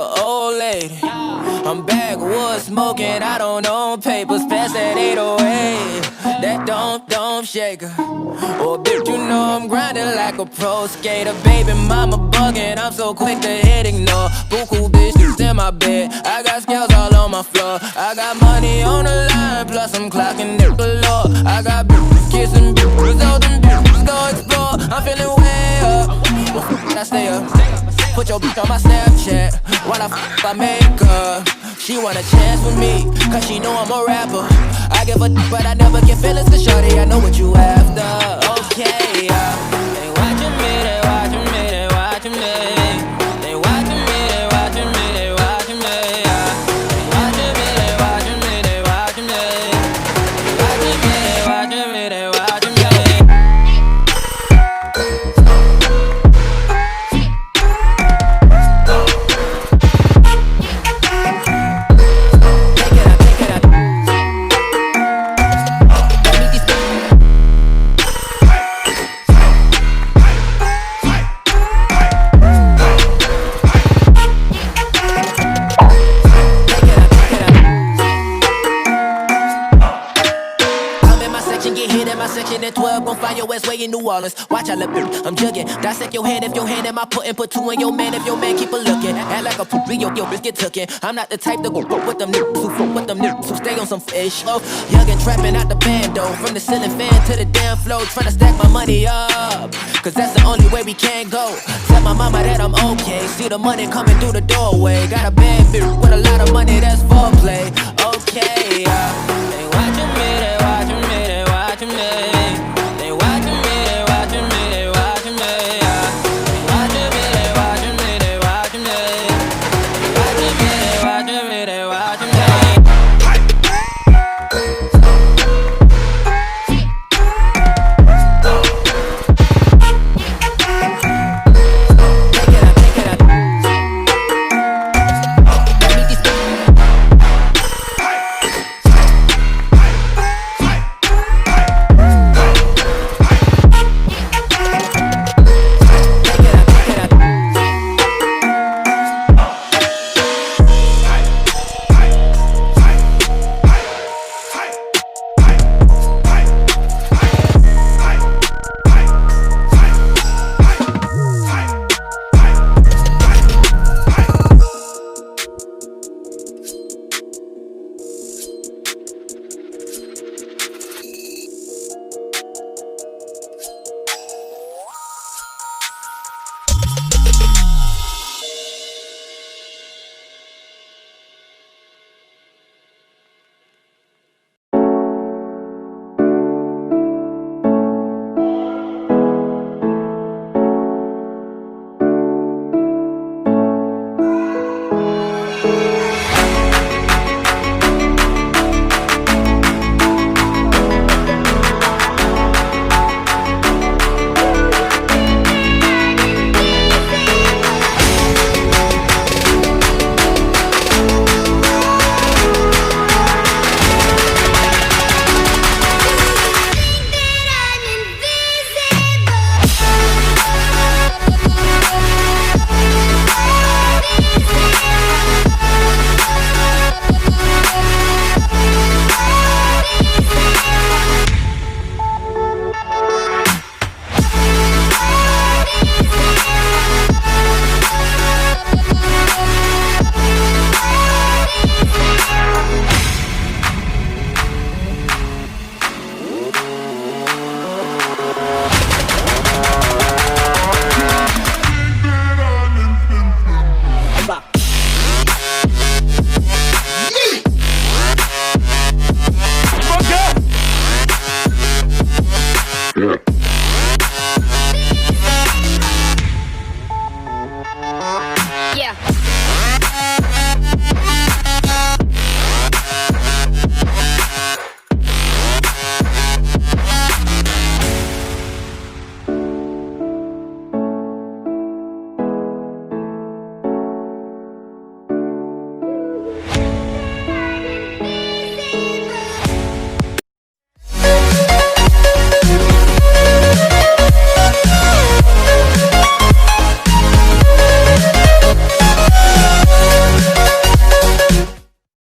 old lady. I'm backwoods smoking, I don't own papers, pass that 808. That don't shake her. Oh, bitch, you know I'm grinding like a pro skater. Baby mama bugging, I'm so quick to hit ignore. Buku bitches in my bed, I got scales all on my floor. I got money on the line, plus I'm clocking it below. I got bitches kissing bitches, all them bitches go explore. I'm feeling way up, I stay up. Put your bitch on my Snapchat while I I make her. She want a chance with me, cause she know I'm a rapper. I give a but I never get feelings to shorty, I know what you after. Okay, they watching me, they watching me, they watching me. They watching me, they watching me, they watching me. They watching me, they watching me, they watching me. They watching me, they watching me, they watching me. At 12, gon' find your ass way in New Orleans. Watch I look, I'm jugging. Dissect your hand if your hand in my pudding. Put two in your man if your man keep a looking. Act like a poopy, your bitch get tookin'. I'm not the type to go fuck with them niggas who fuck with them niggas who stay on some fish. Oh, young and trapping out the bando. From the ceiling fan to the damn floor. Tryna stack my money up, cause that's the only way we can go. Tell my mama that I'm okay. See the money coming through the doorway. Got a bag